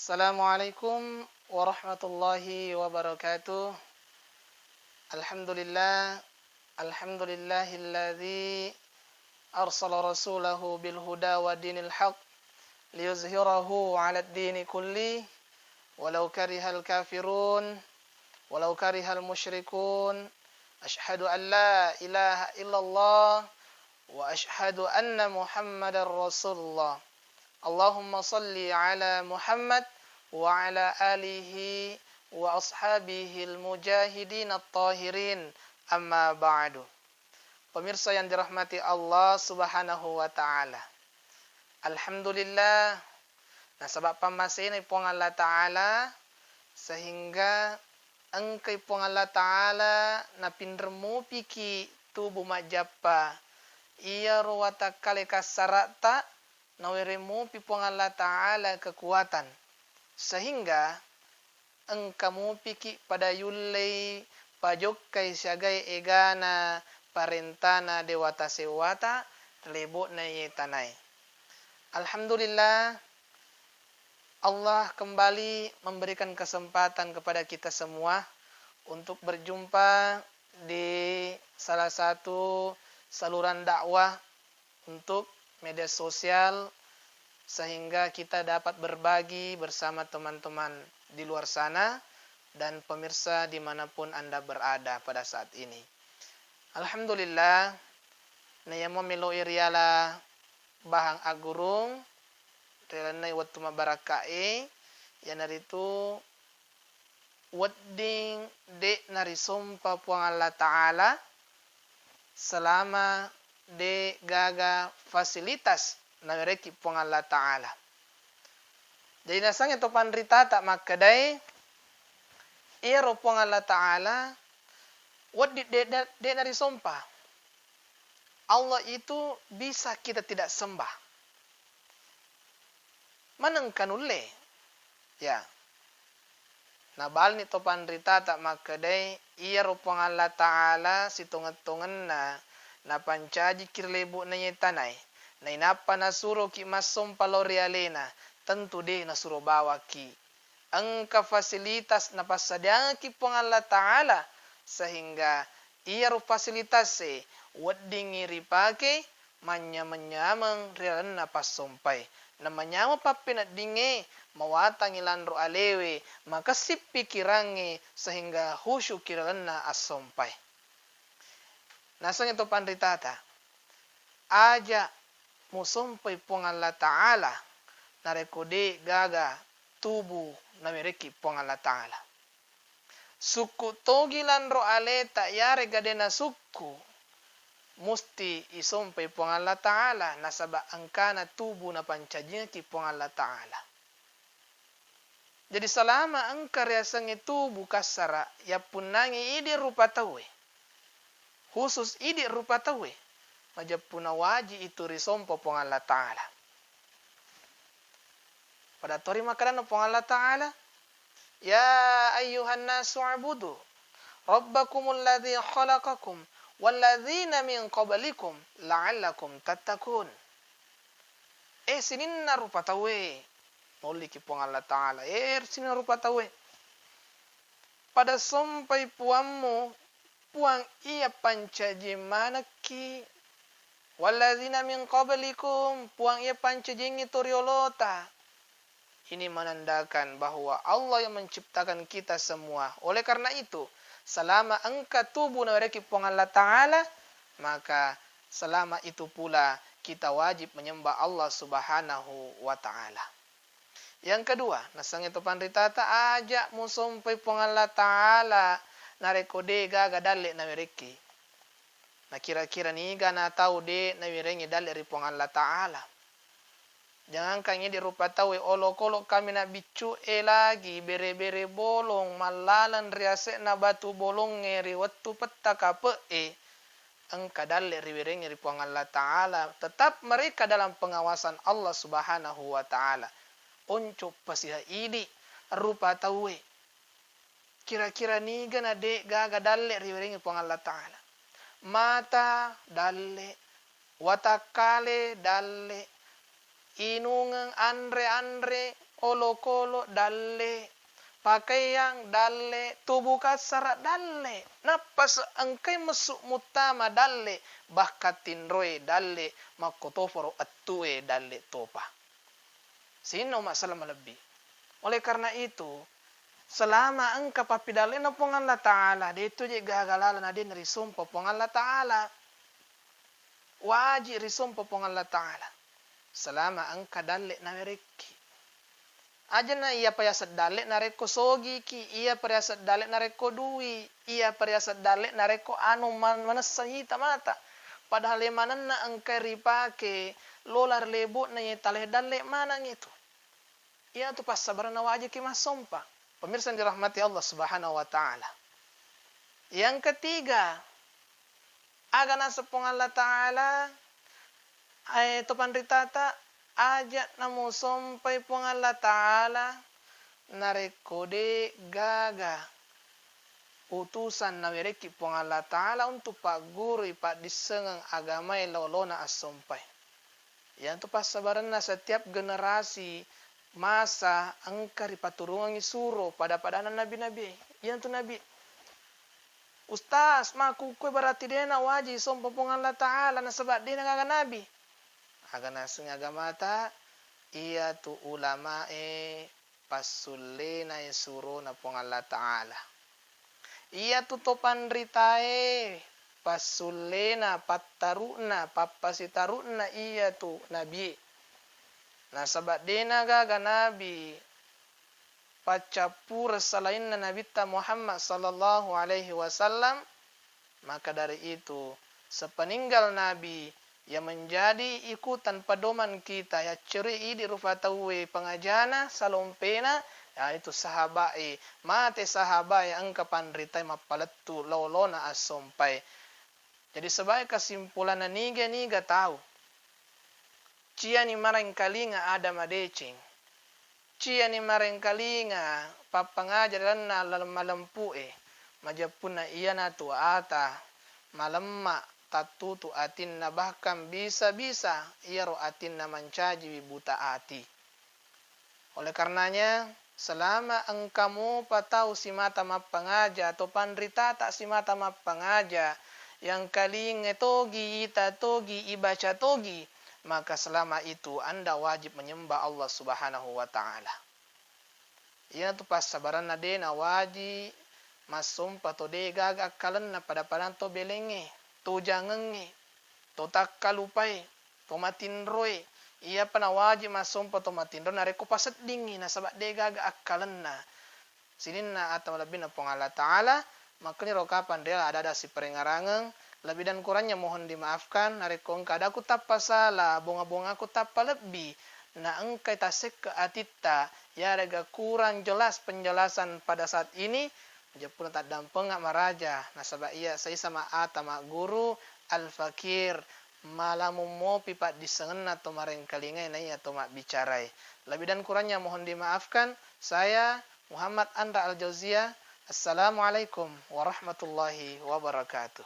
Assalamualaikum warahmatullahi wabarakatuh. Alhamdulillah, alhamdulillahilladzi arsala rasulahu bil huda wa dinil haq liyuzhirahu 'alad dini kulli walau karihal kafirun walau karihal musyrikun. Asyhadu an la ilaha illallah wa asyhadu anna Muhammadar Rasulullah. Allahumma salli ala Muhammad wa ala alihi wa ashabihil mujahidin at-tahirin, amma ba'du. Pemirsa yang dirahmati Allah subhanahu wa ta'ala, alhamdulillah, nah sebab pamasin ipong Allah ta'ala, sehingga engkau ipong Allah ta'ala na pindermu piki tubuh majapa iya ruwata kale kasarata nawirimu pipong Allah ta'ala kekuatan, sehingga engkamu piki pada yulei pajokai siagai egana parentana dewata sewata terlebut na yetanai. Alhamdulillah, Allah kembali memberikan kesempatan kepada kita semua untuk berjumpa di salah satu saluran dakwah untuk media sosial, sehingga kita dapat berbagi bersama teman-teman di luar sana dan pemirsa dimanapun Anda berada pada saat ini. Alhamdulillah, nayamo melo iriala bahang agurung relanay wattu mabarakae yanaritu wadding de narisumpa puang Allah Ta'ala selama de gaga fasilitas na mereki pong Allah Ta'ala. Jadi nasang ito panrita tak makadai iro pong Allah Ta'ala what de narisompa. Allah itu bisa kita tidak sembah. Manang kanule. Ya. Nabal nito panrita tak makadai iro pong Allah Ta'ala situngat-tungan na pancaji kirlebu na yetanay na inapa nasuro ki masom palorialena tentu de nasuro bawa ki ang fasilitas na pasadyang ki pong Allah Ta'ala, sehingga iyaro fasilitas wadding iripake manya-manyamang rialan na pasompay na manyama papinadinge mawatang ilanro alewe makasip pikirange sehingga husyu kiralan na asompay. Nasang ito panritata, aja musumpay pong Allah Ta'ala na rekode gaga tubuh na mereki pong Allah Ta'ala. Suku togilan ro aleta yare gade na suku, musti isumpay pong Allah Ta'ala nasaba angkana tubuh na pancajin ki pong Allah Ta'ala. Jadi selama ang karyasang tubuh kasara ya punangi idi rupa tawe. Khusus idi rupa tawe, majapuna waji itu risompo pong Allah Ta'ala. Pada tori makanan pong Allah Ta'ala, ya ayyuhan nasu abudu rabbakumul ladzi khalaqakum walladzina min qablikum la'allakum tattaqun. Sinin na rupa tawe, noli ki pong Allah Ta'ala, sinin na rupa tawe. Pada sompai puammu puang iya pancaji manaki walladzina min qablikum puang iya pancaji ngitoriolota. Ini menandakan bahwa Allah yang menciptakan kita semua. Oleh karena itu, selama engkau tubuh na mereki puang Allah Ta'ala, maka selama itu pula kita wajib menyembah Allah Subhanahu wa Ta'ala. Yang kedua, nasang ito panritata aja musumpai puang Allah Ta'ala na rekode gaga dalle na mereki. Na kira-kira niga na tahu de na wirengi dalle ripong Allah Ta'ala. Jangan kanya di rupa tahu olok-olok kami na bicu lagi bere-bere bolong malalan riase na batu bolong ngeri wattu petaka pe engka dalle riwirengi ripong Allah Ta'ala. Tetap mereka dalam pengawasan Allah Subhanahu wa Ta'ala. Onco pasiha idi rupa tahu kira-kira niga na de gaga dalle riwirengi pong Allah Ta'ala. Mata dalle, watakale dalle, inungang andre olokolo dalle, pakaian dalle, tubuh kasar dalle, napas angkai masuk mutama dalle, bakatin roe dalle, makotoforo attue dalle topa. Sino masalah lebih. Oleh karena itu, selama engkau papidalle na pong Allah Ta'ala, dito je gagalala na din risumpa pong Allah Ta'ala. Wajib risumpa pong Allah Ta'ala. Selama engkau dalle na mereki. Aja na iya payasat dalle na reko sogi ki, iya payasat dalle na reko dui, iya payasat dalle na reko anu manasahita mata. Padahal lemanan na engkau ripake, lolar lebut na taleh dalle mana itu. Iya tu pas sabaran na wajib ki masompa. Pemirsa yang dirahmati Allah Subhanahu wa Ta'ala. Yang ketiga, agana sepong Allah Ta'ala, itu pandritata, ajak namu sompai pong Allah Ta'ala, narekode gaga. Utusan na wereki pong Allah Ta'ala untuk pak guru, pak disengang agamai lolona asompai. Yang tu pas sabaran na setiap generasi, masa angkari paturungan isuro pada nabi-nabi. Yang tu nabi. Ustaz, maku kue berarti dena wajib sompa pong Allah Ta'ala na sebab dena kaga nabi. Agana sung agamata iya tu ulama pasulena isuro na pong Allah Ta'ala. Iya tu topan ritae pasulena pataruna papasitaruna iya tu nabi. Nah sabat dena gaga nabi pacapur selain Nabi Muhammad sallallahu alaihi wasallam, maka dari itu sepeninggal nabi yang menjadi ikutan pedoman kita ya ceri di rufatawe pengajana salompena yaitu sahabat mate sahabat yang engka pandritai mapaletu lolona asompai. Jadi sebagai kesimpulan niga tahu cia ni marang kalinga ada madecing. Cia ni marang kalinga papangajaran na malampue. Majapuna iya na tu ata malemma tatutu atin na bahkan bisa-bisa iya ro atin na mancaji buta ati. Oleh karenanya selama engkamu patau si mata mapangaja atau pandrita tak si mata mapangaja yang kalinga togi ita togi ibaca togi, maka selama itu Anda wajib menyembah Allah Subhanahu wa Ta'ala. Ia tu pas sabaran na dena wajib masumpa to de gaga kalan na pada to belenge, to jangenge, to takkalupai, to matinroy. Ia pana wajib masumpa to matinroy na reko pasat dingi na sabak de gaga akalan na. Sinin na atau lebih na pong Allah Ta'ala, maka ni rokapan dia ada si perengarangang. Lebih dan kurangnya mohon dimaafkan. Nareko engkau ada aku tapa salah, bonga-bonga aku tapa lebih. Na engkau tasek ke atita, ya ada kurang jelas penjelasan pada saat ini. Japun tak dampeng ngak maraja. Nah sebab iya saya sama atama guru al-fakir malamu mo pipat disengen atau mareng kalingai na iya atau mak bicarai. Lebih dan kurangnya mohon dimaafkan. Saya Muhammad Andra Al-Jauziyah. Assalamualaikum warahmatullahi wabarakatuh.